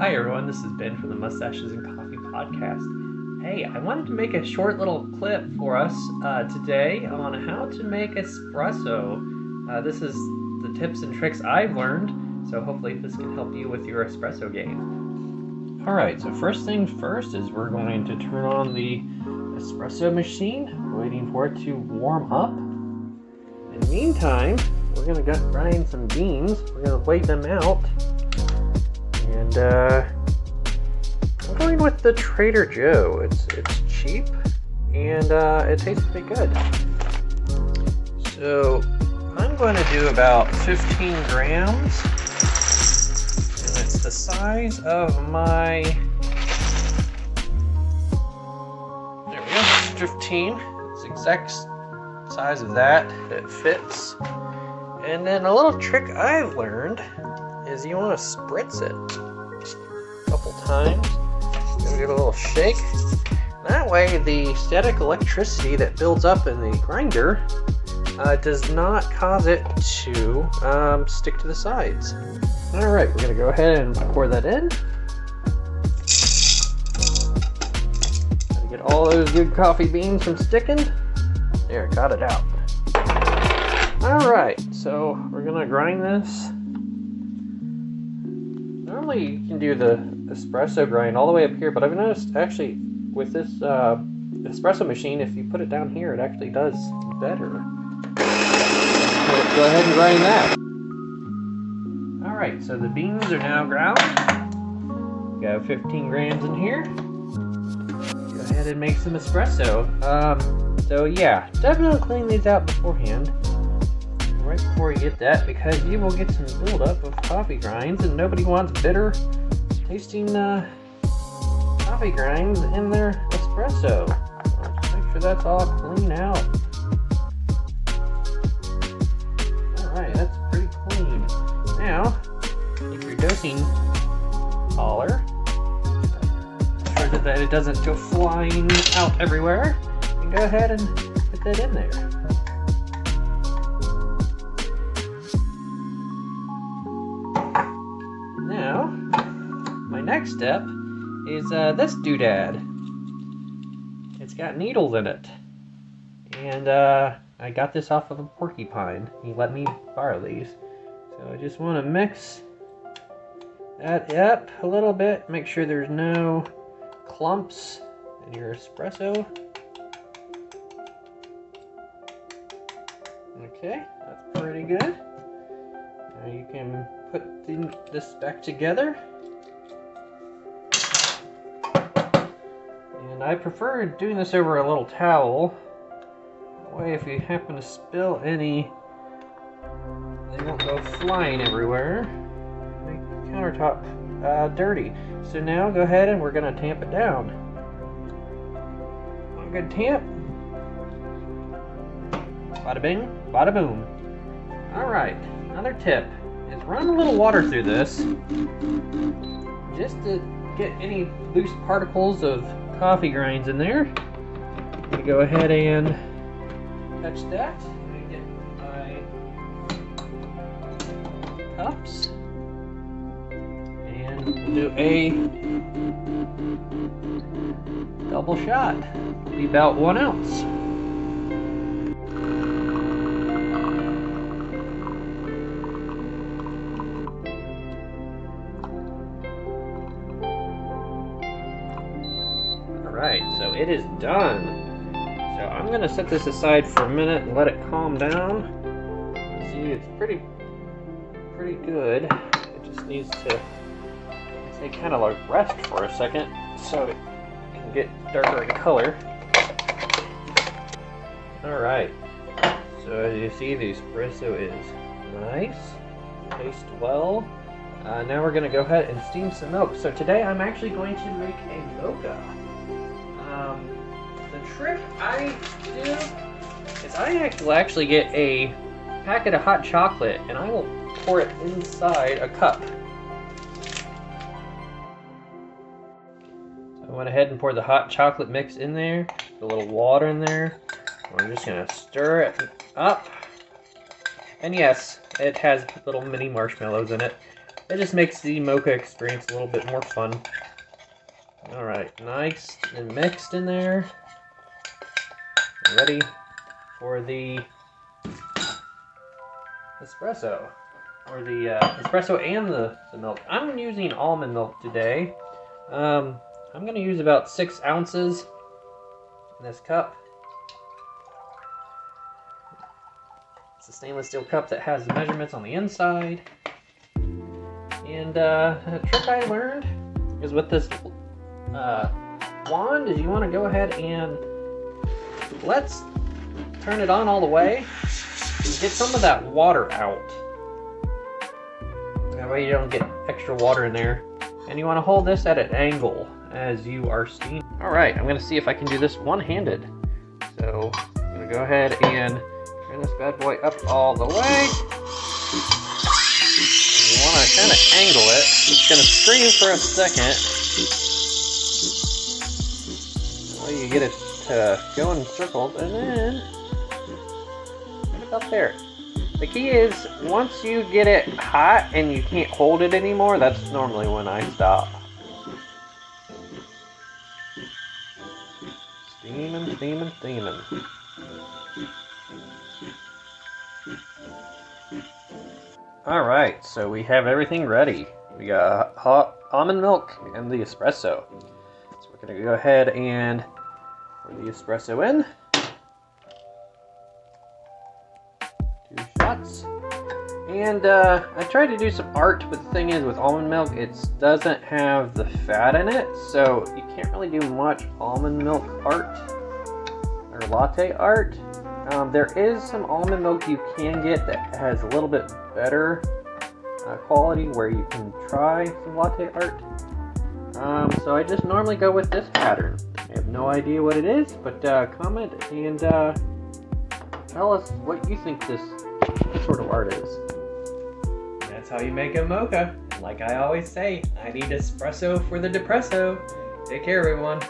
Hi everyone, this is Ben from the Mustaches and Coffee podcast. Hey, I wanted to make a short little clip for us today on how to make espresso. This is the tips and tricks I've learned, so hopefully this can help you with your espresso game. Alright, so first things first is we're going to turn on the espresso machine, waiting for it to warm up. In the meantime, we're going to grind some beans. We're going to weigh them out. And I'm going with the Trader Joe. It's cheap and it tastes pretty good. So I'm going to do about 15 grams, and it's the size of my. There we go. 15. It's the exact size of that. It fits. And then a little trick I've learned is you want to spritz it a couple times. Give it a little shake. That way the static electricity that builds up in the grinder does not cause it to stick to the sides. Alright, we're going to go ahead and pour that in. Gotta get all those good coffee beans from sticking. There, got it out. Alright, so we're going to grind this. Normally you can do the espresso grind all the way up here, but I've noticed actually with this espresso machine, if you put it down here, it actually does better. So go ahead and grind that. Alright, so the beans are now ground. Got 15 grams in here. Go ahead and make some espresso. So yeah, definitely clean these out beforehand. Right before you get that, because you will get some buildup of coffee grinds, and nobody wants bitter tasting coffee grinds in their espresso. So just make sure that's all clean out. Alright, that's pretty clean. Now, take your dosing collar, make sure that it doesn't go flying out everywhere, and go ahead and put that in there. Now, my next step is this doodad. It's got needles in it. And I got this off of a porcupine. He let me borrow these. So I just want to mix that up a little bit. Make sure there's no clumps in your espresso. Okay, that's pretty good. Now you can put this back together, and I prefer doing this over a little towel. That way if you happen to spill any, they won't go flying everywhere. Make the countertop dirty. So now go ahead and we're going to tamp it down. One good tamp. Bada bing, bada boom. Alright, another tip is run a little water through this just to get any loose particles of coffee grinds in there. I'm going to go ahead and touch that and get my cups, and we'll do a double shot. It'll be about 1 ounce. Alright, so it is done. So I'm going to set this aside for a minute and let it calm down. See, it's pretty good. It just needs to, kind of like rest for a second so it can get darker in color. Alright, so as you see, the espresso is nice, tastes well. Now we're going to go ahead and steam some milk. So today I'm actually going to make a mocha. The trick I do is I will actually get a packet of hot chocolate and I will pour it inside a cup. So I went ahead and poured the hot chocolate mix in there, a little water in there. We're just going to stir it up. And yes, it has little mini marshmallows in it. It just makes the mocha experience a little bit more fun. Alright, nice and mixed in there. Ready for the espresso. Or the espresso and the milk. I'm using almond milk today. I'm going to use about 6 ounces in this cup. It's a stainless steel cup that has the measurements on the inside. And a trick I learned is with this wand is you want to go ahead and let's turn it on all the way and get some of that water out. That way you don't get extra water in there. And you want to hold this at an angle as you are steaming. Alright, I'm going to see if I can do this one-handed. So I'm going to go ahead and turn this bad boy up all the way. You want to kind of angle it. It's going to scream for a second. That way you get it to go in circles, and then right about there. The key is, once you get it hot and you can't hold it anymore, that's normally when I stop. Steaming, steaming, steaming. Alright, so we have everything ready. We got hot almond milk and the espresso. So we're going to go ahead and pour the espresso in. 2 shots. And I tried to do some art, but the thing is with almond milk, it doesn't have the fat in it, so you can't really do much almond milk art or latte art. There is some almond milk you can get that has a little bit better quality where you can try some latte art. So I just normally go with this pattern. I have no idea what it is, but comment and tell us what you think this sort of art is. That's how you make a mocha. Like I always say, I need espresso for the depresso. Take care, everyone.